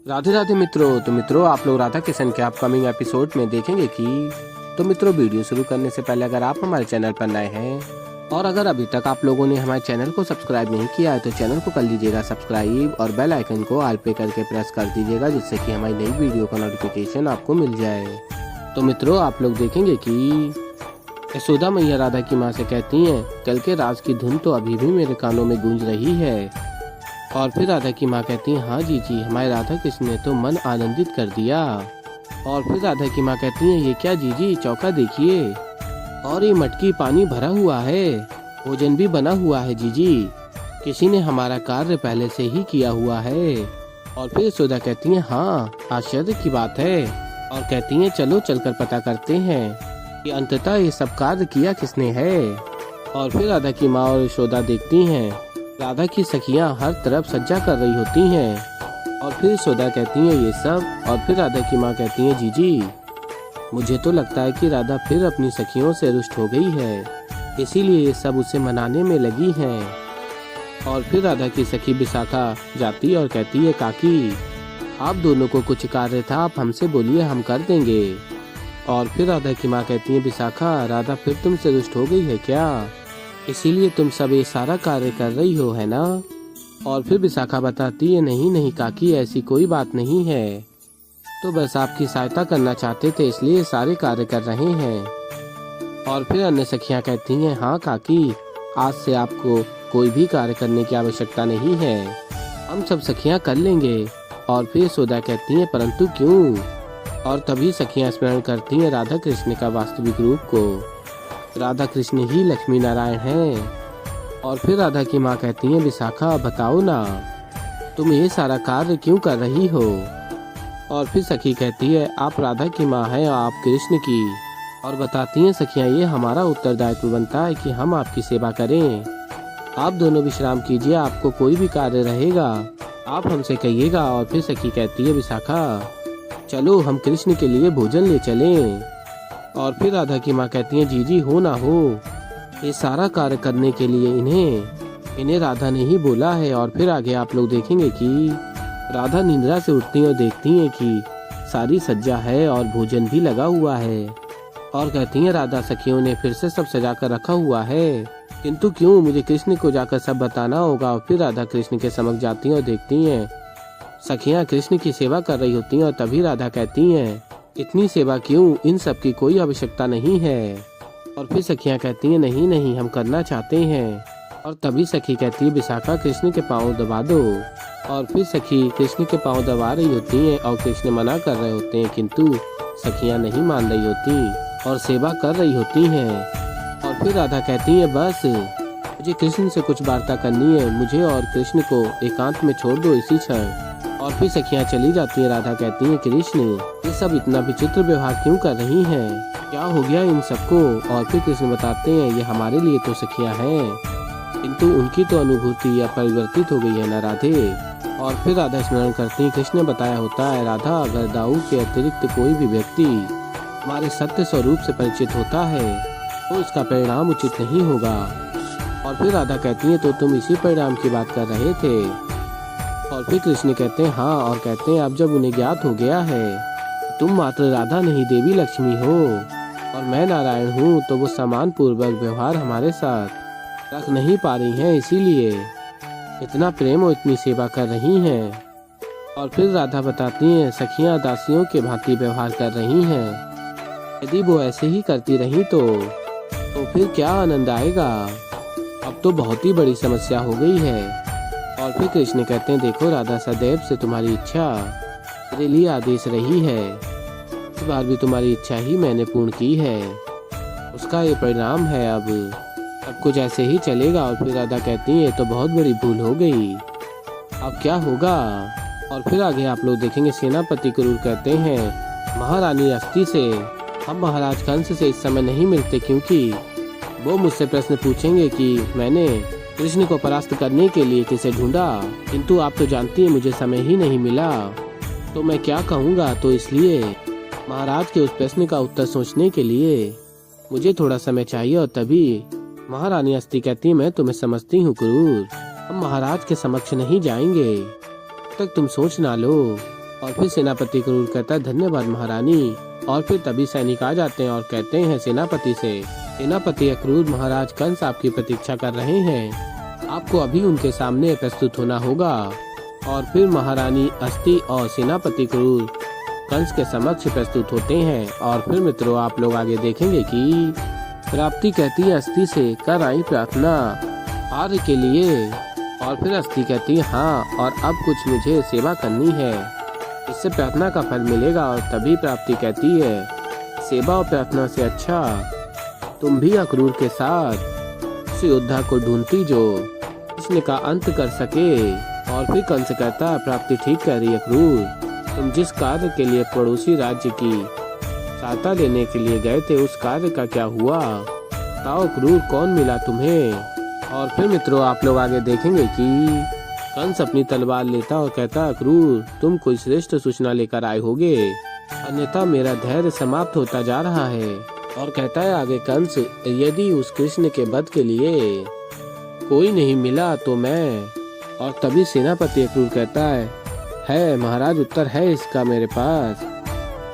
राधे राधे मित्रों। तो मित्रों, आप लोग राधा किशन के अपकमिंग एपिसोड में देखेंगे कि मित्रों, वीडियो शुरू करने से पहले अगर आप हमारे चैनल पर नए हैं और अगर अभी तक आप लोगों ने हमारे चैनल को सब्सक्राइब नहीं किया है तो चैनल को कर लीजिएगा सब्सक्राइब और बेल आइकन को ऑल पे करके प्रेस कर दीजिएगा, जिससे कि हमारी नई वीडियो का नोटिफिकेशन आपको मिल जाए। तो मित्रों, आप लोग देखेंगे कि यशोदा मैया राधा की माँ से कहती हैं, कल के राज की धुन तो अभी भी मेरे कानों में गूंज रही है। और फिर राधा की माँ कहती है, हाँ जी, हमारे राधा कृष्ण ने तो मन आनंदित कर दिया। और फिर राधा की माँ कहती है, ये क्या जीजी, चौका देखिए, और ये मटकी पानी भरा हुआ है, भोजन भी बना हुआ है जीजी, किसी ने हमारा कार्य पहले से ही किया हुआ है। और फिर यशोदा कहती है, हाँ आश्चर्य की बात है। और कहती है, चलो चलकर पता करते हैं कि अंततः ये सब कार्य किया किसने है। और फिर राधा की माँ और यशोदा देखती हैं, राधा की सखियां हर तरफ सज्जा कर रही होती हैं। और फिर यशोदा कहती है, ये सब। और फिर राधा की माँ कहती है, जीजी, मुझे तो लगता है कि राधा फिर अपनी सखियों से रुष्ट हो गई है, इसीलिए ये सब उसे मनाने में लगी हैं। और फिर राधा की सखी विशाखा जाती और कहती है, काकी, आप दोनों को कुछ कार्य था, आप हमसे बोलिए, हम कर देंगे। और फिर राधा की माँ कहती है, विशाखा, राधा फिर तुमसे रुष्ट हो गई है क्या, इसीलिए तुम सब ये सारा कार्य कर रही हो, है ना। और फिर विशाखा बताती है, नहीं नहीं काकी, ऐसी कोई बात नहीं है, तो बस आपकी सहायता करना चाहते थे, इसलिए सारे कार्य कर रहे हैं। और फिर अन्य सखियां कहती हैं, हाँ काकी, आज से आपको कोई भी कार्य करने की आवश्यकता नहीं है, हम सब सखियां कर लेंगे। और फिर यशोदा कहती हैं, परंतु क्यों। और तभी सखियां स्मरण करती हैं राधा कृष्ण का वास्तविक रूप को, राधा कृष्ण ही लक्ष्मी नारायण हैं। और फिर राधा की माँ कहती है, विशाखा बताओ ना, तुम ये सारा कार्य क्यों कर रही हो। और फिर सखी कहती है, आप राधा की माँ हैं और आप कृष्ण की। और बताती हैं सखियाँ, ये हमारा उत्तरदायित्व बनता है कि हम आपकी सेवा करें, आप दोनों विश्राम कीजिए, आपको कोई भी कार्य रहेगा आप हमसे कहिएगा। और फिर सखी कहती है, विशाखा, चलो हम कृष्ण के लिए भोजन ले चलें। और फिर राधा की माँ कहती है, जीजी, हो ना हो, ये सारा कार्य करने के लिए इन्हें राधा ने ही बोला है। और फिर आगे आप लोग देखेंगे कि राधा निद्रा से उठती हैं और देखती हैं कि सारी सज्जा है और भोजन भी लगा हुआ है। और कहती हैं, राधा सखियों ने फिर से सब सजा कर रखा हुआ है, किंतु क्यों, मुझे कृष्ण को जाकर सब बताना होगा। और फिर राधा कृष्ण के समक्ष जाती हैं और देखती हैं सखियाँ कृष्ण की सेवा कर रही होती हैं। और तभी राधा कहती हैं, इतनी सेवा क्यों, इन सब की कोई आवश्यकता नहीं है। और फिर सखियां कहती हैं, नहीं नहीं, हम करना चाहते हैं। और तभी सखी कहती है, विशाखा, कृष्ण के पांव दबा दो। और फिर सखी कृष्ण के पांव दबा रही होती हैं और कृष्ण मना कर रहे होते हैं, किंतु सखियां नहीं मान रही होती और सेवा कर रही होती हैं। और फिर राधा कहती है, बस मुझे कृष्ण से कुछ वार्ता करनी है, मुझे और कृष्ण को एकांत में छोड़ दो इसी क्षण। और फिर सखियां चली जाती हैं। राधा कहती हैं, कृष्ण, ये सब इतना विचित्र व्यवहार क्यों कर रही हैं, क्या हो गया इन सबको। और फिर कृष्ण बताते हैं, ये हमारे लिए तो सखियां हैं, किंतु उनकी तो अनुभूति या परिवर्तित हो गई है ना राधे। और फिर राधा स्मरण करती है, कृष्ण ने बताया होता है, राधा, अगर दाऊ के अतिरिक्त कोई भी व्यक्ति हमारे सत्य स्वरूप से परिचित होता है तो इसका परिणाम उचित नहीं होगा। और फिर राधा कहती है, तो तुम इसी परिणाम की बात कर रहे थे। और फिर कृष्ण कहते हैं, हाँ, और कहते हैं, अब जब उन्हें ज्ञात हो गया है तुम मात्र राधा नहीं देवी लक्ष्मी हो और मैं नारायण हूँ, तो वो समान पूर्वक व्यवहार हमारे साथ रख नहीं पा रही हैं, इसीलिए इतना प्रेम और इतनी सेवा कर रही हैं। और फिर राधा बताती हैं, सखियाँ दासियों के भांति व्यवहार कर रही हैं, यदि वो ऐसे ही करती रही तो फिर क्या आनंद आएगा, अब तो बहुत ही बड़ी समस्या हो गई है। और फिर कृष्ण कहते हैं, देखो राधा, सदैव से तुम्हारी इच्छा मेरे लिए आदेश रही है, इस बार भी तुम्हारी इच्छा ही मैंने पूर्ण की है, उसका ये परिणाम है, अब सब कुछ ऐसे ही चलेगा। और फिर राधा कहती है, तो बहुत बड़ी भूल हो गई, अब क्या होगा। और फिर आगे आप लोग देखेंगे, सेनापति क्रूर कहते हैं, महारानी अस्थि से हम महाराज कंस से इस समय नहीं मिलते, क्योंकि वो मुझसे प्रश्न पूछेंगे कि मैंने कृष्ण को परास्त करने के लिए किसे ढूंढा, किंतु आप तो जानती हैं मुझे समय ही नहीं मिला, तो मैं क्या कहूँगा। तो इसलिए महाराज के उस प्रश्न का उत्तर सोचने के लिए मुझे थोड़ा समय चाहिए। और तभी महारानी अस्थि कहती है, मैं तुम्हें समझती हूँ क्रूर, हम महाराज के समक्ष नहीं जाएंगे, तब तक तुम सोच ना लो। और फिर सेनापति क्रूर कहता है धन्यवाद महारानी। और फिर तभी सैनिक आ जाते हैं और कहते हैं सेनापति से, सेनापति अक्रूर महाराज कंस आपकी प्रतीक्षा कर रहे हैं, आपको अभी उनके सामने प्रस्तुत होना होगा। और फिर महारानी अस्ति और सेनापति क्रूर कंस के समक्ष प्रस्तुत होते हैं। और फिर मित्रों आप लोग आगे देखेंगे कि प्राप्ति कहती है अस्ति से, कर आई प्रार्थना आर्य के लिए। और फिर अस्ति कहती है हाँ, और अब कुछ मुझे सेवा करनी है, इससे प्रार्थना का फल मिलेगा। और तभी प्राप्ति कहती है, सेवा और प्रार्थना से अच्छा तुम भी अक्रूर के साथ उस योद्धा को ढूंढती जो कृष्ण का अंत कर सके। और फिर कंस कहता है प्राप्ति ठीक कह रही है अक्रूर, तुम जिस कार्य के लिए पड़ोसी राज्य की सहायता लेने के लिए गए थे उस कार्य का क्या हुआ, बताओ अक्रूर कौन मिला तुम्हें। और फिर मित्रों आप लोग आगे देखेंगे कि कंस अपनी तलवार लेता और कहता अक्रूर तुम कोई श्रेष्ठ सूचना लेकर आए होगे, अन्यथा मेरा धैर्य समाप्त होता जा रहा है। और कहता है आगे कंस, यदि उस कृष्ण के वध के लिए कोई नहीं मिला तो मैं। और तभी सेनापति अक्रूर कहता है महाराज, उत्तर है इसका मेरे पास।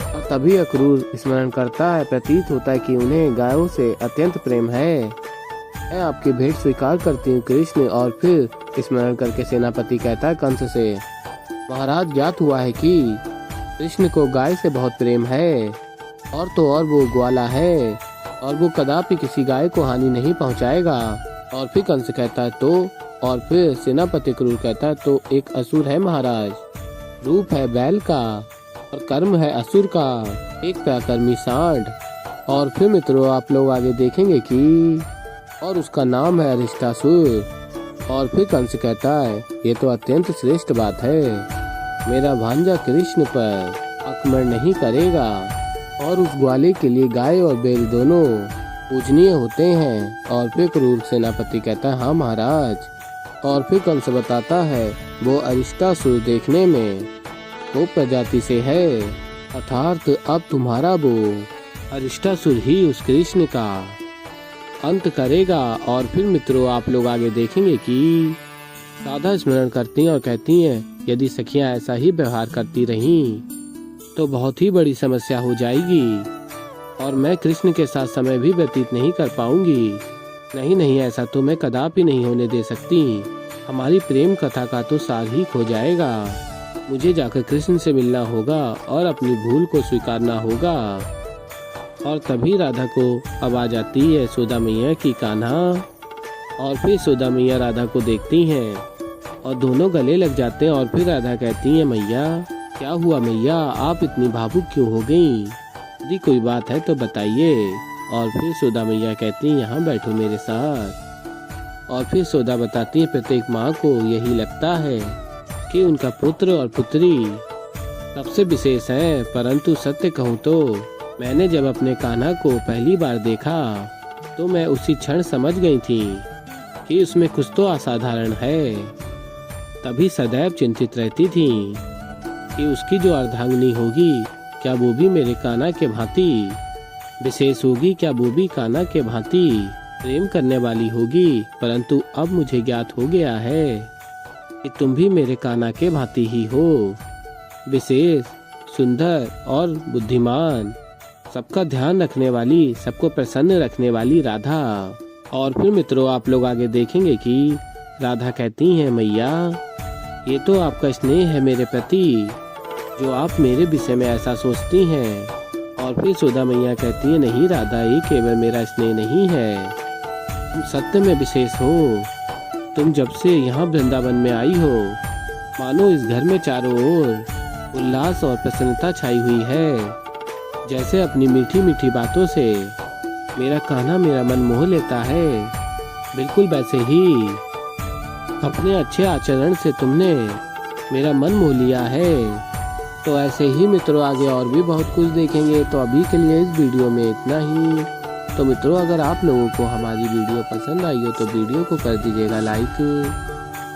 और तभी अक्रूर स्मरण करता है, प्रतीत होता है कि उन्हें गायों से अत्यंत प्रेम है, मैं आपकी भेंट स्वीकार करती हूँ कृष्ण। और फिर स्मरण करके सेनापति कहता है कंस से, महाराज ज्ञात हुआ है कि कृष्ण को गाय से बहुत प्रेम है, और तो और वो ग्वाला है और वो कदापि किसी गाय को हानि नहीं पहुँचाएगा। और फिर कंस कहता है तो, और फिर सेनापति क्रूर कहता है तो एक असुर है महाराज, रूप है बैल का और कर्म है असुर का, एक पराक्रमी सांड। और फिर मित्रों आप लोग आगे देखेंगे कि और उसका नाम है अरिष्टासुर। और फिर कंस कहता है ये तो अत्यंत श्रेष्ठ बात है, मेरा भांजा कृष्ण पर आक्रमण नहीं करेगा, और उस ग्वाले के लिए गाय और बैल दोनों पूजनीय होते हैं। और फिर क्रूर सेनापति कहता है हाँ महाराज। और फिर कंस बताता है वो अरिष्टासुर देखने में वो प्रजाति से है, अर्थात अब तुम्हारा वो अरिष्टासुर ही उस कृष्ण का अंत करेगा। और फिर मित्रों आप लोग आगे देखेंगे कि राधा स्मरण करती हैं और कहती हैं यदि सखियां ऐसा ही व्यवहार करती रहीं तो बहुत ही बड़ी समस्या हो जाएगी, और मैं कृष्ण के साथ समय भी व्यतीत नहीं कर पाऊंगी। नहीं, ऐसा तो मैं कदापि नहीं होने दे सकती, हमारी प्रेम कथा का तो सार ही खो जाएगा। मुझे जाकर कृष्ण से मिलना होगा और अपनी भूल को स्वीकारना होगा। और तभी राधा को आवाज आती है यशोदा मैया की, कान्हा। और फिर यशोदा मैया राधा को देखती हैं और दोनों गले लग जाते हैं। और फिर राधा कहती है मैया क्या हुआ मैया, आप इतनी भावुक क्यों हो गई, यदि कोई बात है तो बताइए। और फिर यशोदा मैया कहती है यहाँ बैठो मेरे साथ। और फिर यशोदा बताती है प्रत्येक माँ को यही लगता है कि उनका पुत्र और पुत्री सबसे विशेष है, परंतु सत्य कहूँ तो मैंने जब अपने कान्हा को पहली बार देखा तो मैं उसी क्षण समझ गई थी कि उसमें कुछ तो असाधारण है। तभी सदैव चिंतित रहती थी कि उसकी जो अर्धांगिनी होगी क्या वो भी मेरे कान्हा के भांति विशेष होगी, क्या वो भी कान्हा के भांति प्रेम करने वाली होगी। परंतु अब मुझे ज्ञात हो गया है कि तुम भी मेरे कान्हा के भांति ही हो, विशेष, सुंदर और बुद्धिमान, सबका ध्यान रखने वाली, सबको प्रसन्न रखने वाली राधा। और फिर मित्रों आप लोग आगे देखेंगे कि राधा कहती हैं मैया ये तो आपका स्नेह है मेरे प्रति, जो आप मेरे विषय में ऐसा सोचती हैं। और फिर यशोदा मैया कहती है नहीं राधा, ये केवल मेरा स्नेह नहीं है, तुम सत्य में विशेष हो। तुम जब से यहाँ वृंदावन में आई हो मानो इस घर में चारों ओर उल्लास और प्रसन्नता छाई हुई है। जैसे अपनी मीठी मीठी बातों से मेरा कान्हा मेरा मन मोह लेता है, बिल्कुल वैसे ही अपने अच्छे आचरण से तुमने मेरा मन मोह लिया है। तो ऐसे ही मित्रों आगे और भी बहुत कुछ देखेंगे। तो अभी के लिए इस वीडियो में इतना ही। तो मित्रों अगर आप लोगों को हमारी वीडियो पसंद आई हो तो वीडियो को कर दीजिएगा लाइक,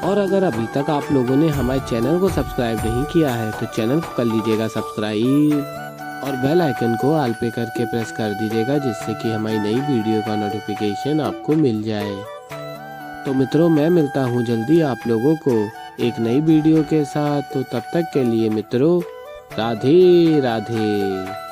और अगर अभी तक आप लोगों ने हमारे चैनल को सब्सक्राइब नहीं किया है तो चैनल को कर लीजिएगा सब्सक्राइब, और बेल आइकन को ऑल पे करके प्रेस कर दीजिएगा, जिससे कि हमारी नई वीडियो का नोटिफिकेशन आपको मिल जाए। तो मित्रों मैं मिलता हूँ जल्दी आप लोगों को एक नई वीडियो के साथ। तो तब तक के लिए मित्रों राधे राधे।